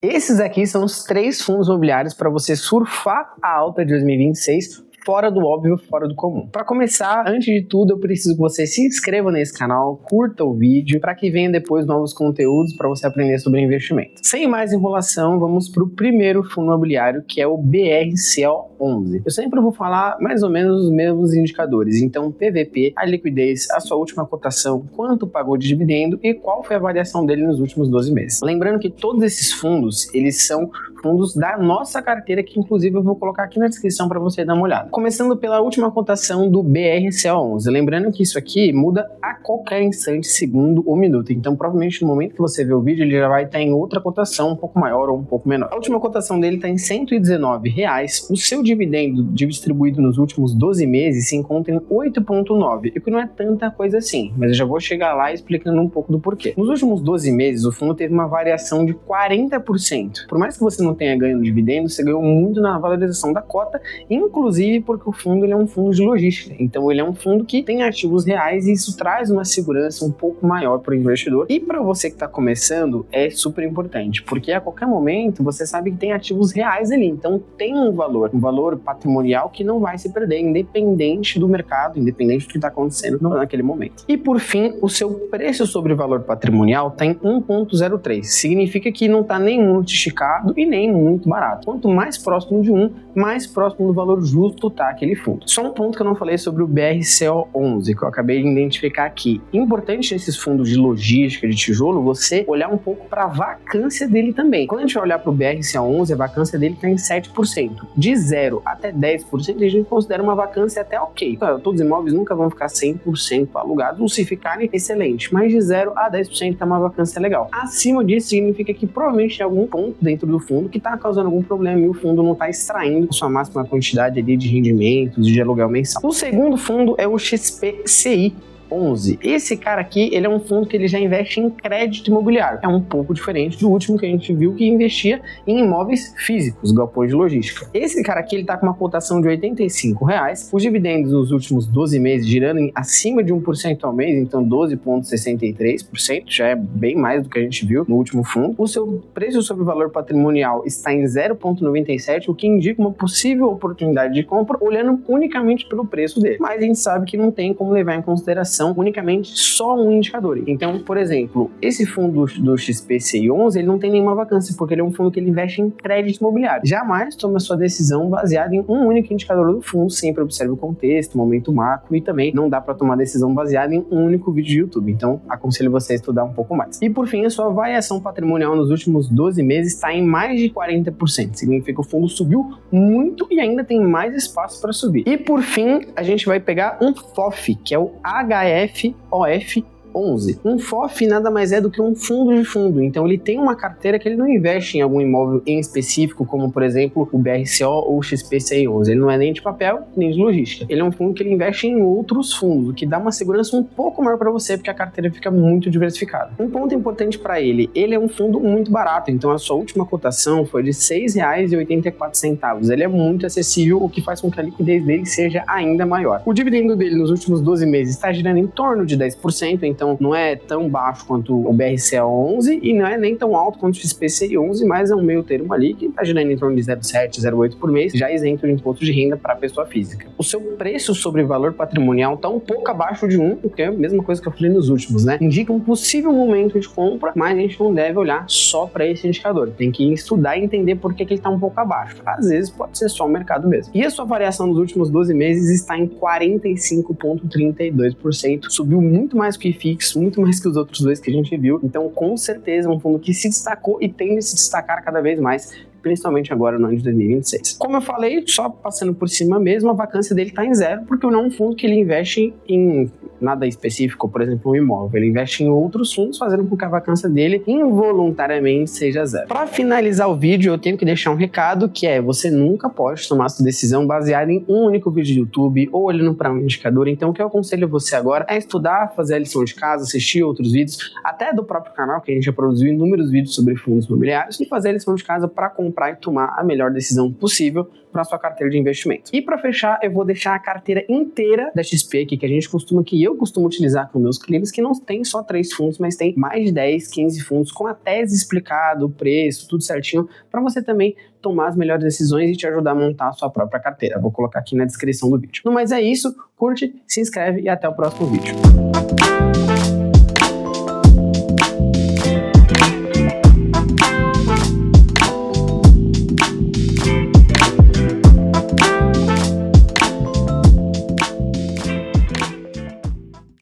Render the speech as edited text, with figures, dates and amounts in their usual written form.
Esses aqui são os 3 fundos imobiliários para você surfar a alta de 2026 fora do óbvio, fora do comum. Para começar, antes de tudo, eu preciso que você se inscreva nesse canal, curta o vídeo, para que venha depois novos conteúdos para você aprender sobre investimento. Sem mais enrolação, vamos para o primeiro fundo imobiliário, que é o BRCO11. Eu sempre vou falar mais ou menos os mesmos indicadores, então PVP, a liquidez, a sua última cotação, quanto pagou de dividendo e qual foi a variação dele nos últimos 12 meses. Lembrando que todos esses fundos, eles são fundos da nossa carteira, que inclusive eu vou colocar aqui na descrição para você dar uma olhada. Começando pela última cotação do BRCO11, lembrando que isso aqui muda a qualquer instante, segundo ou minuto, então provavelmente no momento que você vê o vídeo ele já vai estar em outra cotação um pouco maior ou um pouco menor. A última cotação dele está em R$119, o seu dividendo distribuído nos últimos 12 meses se encontra em 8,9, o que não é tanta coisa assim, mas eu já vou chegar lá explicando um pouco do porquê. Nos últimos 12 meses o fundo teve uma variação de 40%, por mais que você não tenha ganho no dividendo, você ganhou muito na valorização da cota, inclusive porque o fundo ele é um fundo de logística, então ele é um fundo que tem ativos reais e isso traz uma segurança um pouco maior para o investidor. E para você que está começando é super importante, porque a qualquer momento você sabe que tem ativos reais ali, então tem um valor patrimonial que não vai se perder, independente do mercado, independente do que está acontecendo naquele momento. E por fim, o seu preço sobre valor patrimonial está em 1,03, significa que não está nem muito esticado e nem muito barato. Quanto mais próximo de 1, mais próximo do valor justo tá aquele fundo. Só um ponto que eu não falei sobre o BRCO11, que eu acabei de identificar aqui. Importante nesses fundos de logística, de tijolo, você olhar um pouco para a vacância dele também. Quando a gente vai olhar para o BRCO11, a vacância dele está em 7%. De 0 até 10%, a gente considera uma vacância até ok. Todos os imóveis nunca vão ficar 100% alugados, ou se ficarem, excelente. Mas de 0 a 10% é uma vacância legal. Acima disso, significa que provavelmente tem algum ponto dentro do fundo que está causando algum problema e o fundo não está extraindo a sua máxima quantidade ali de rendimentos e de aluguel mensal. O segundo fundo é o XPCI 11. Esse cara aqui, ele é um fundo que ele já investe em crédito imobiliário. É um pouco diferente do último que a gente viu, que investia em imóveis físicos, galpões de logística. Esse cara aqui, ele tá com uma cotação de R$85. Os dividendos nos últimos 12 meses girando acima de 1% ao mês, então 12,63%, já é bem mais do que a gente viu no último fundo. O seu preço sobre valor patrimonial está em 0,97, o que indica uma possível oportunidade de compra, olhando unicamente pelo preço dele. Mas a gente sabe que não tem como levar em consideração unicamente só um indicador. Então, por exemplo, esse fundo do XPCI11, ele não tem nenhuma vacância, porque ele é um fundo que ele investe em crédito imobiliário. Jamais tome a sua decisão baseada em um único indicador do fundo, sempre observe o contexto, o momento macro, e também não dá para tomar decisão baseada em um único vídeo de YouTube. Então, aconselho você a estudar um pouco mais. E por fim, a sua variação patrimonial nos últimos 12 meses está em mais de 40%. Significa que o fundo subiu muito e ainda tem mais espaço para subir. E por fim, a gente vai pegar um FOF, que é o HFOF11. Um FOF nada mais é do que um fundo de fundo, então ele tem uma carteira que ele não investe em algum imóvel em específico, como por exemplo o BRCO ou o XPCI11, ele não é nem de papel, nem de logística, ele é um fundo que ele investe em outros fundos, o que dá uma segurança um pouco maior para você, porque a carteira fica muito diversificada. Um ponto importante para ele é um fundo muito barato, então a sua última cotação foi de R$6,84, ele é muito acessível, o que faz com que a liquidez dele seja ainda maior. O dividendo dele nos últimos 12 meses está girando em torno de 10%, então não é tão baixo quanto o BRCO11 e não é nem tão alto quanto o XPCI11, mas é um meio termo ali que está girando em torno de 0,7, 0,8 por mês, já isento de imposto de renda para a pessoa física. O seu preço sobre valor patrimonial está um pouco abaixo de 1, que é a mesma coisa que eu falei nos últimos, né? Indica um possível momento de compra, mas a gente não deve olhar só para esse indicador. Tem que estudar e entender por que ele está um pouco abaixo. Às vezes pode ser só o mercado mesmo. E a sua variação nos últimos 12 meses está em 45,32%. Subiu muito mais que o IFIX, muito mais que os outros dois que a gente viu. Então, com certeza, é um fundo que se destacou e tende a se destacar cada vez mais, principalmente agora no ano de 2026. Como eu falei, só passando por cima mesmo, a vacância dele está em 0, porque não é um fundo que ele investe em nada específico, por exemplo, um imóvel. Ele investe em outros fundos, fazendo com que a vacância dele involuntariamente seja 0. Para finalizar o vídeo, eu tenho que deixar um recado, que é: você nunca pode tomar sua decisão baseada em um único vídeo de YouTube ou olhando para um indicador. Então, o que eu aconselho você agora é estudar, fazer a lição de casa, assistir outros vídeos, até do próprio canal, que a gente já produziu inúmeros vídeos sobre fundos imobiliários, e fazer a lição de casa para comprar e tomar a melhor decisão possível para sua carteira de investimento. E para fechar, eu vou deixar a carteira inteira da XP aqui, que a gente costuma, que eu costumo utilizar com meus clientes, que não tem só 3 fundos, mas tem mais de 10, 15 fundos com a tese explicada, o preço, tudo certinho, para você também tomar as melhores decisões e te ajudar a montar a sua própria carteira. Vou colocar aqui na descrição do vídeo. No mais é isso, curte, se inscreve e até o próximo vídeo.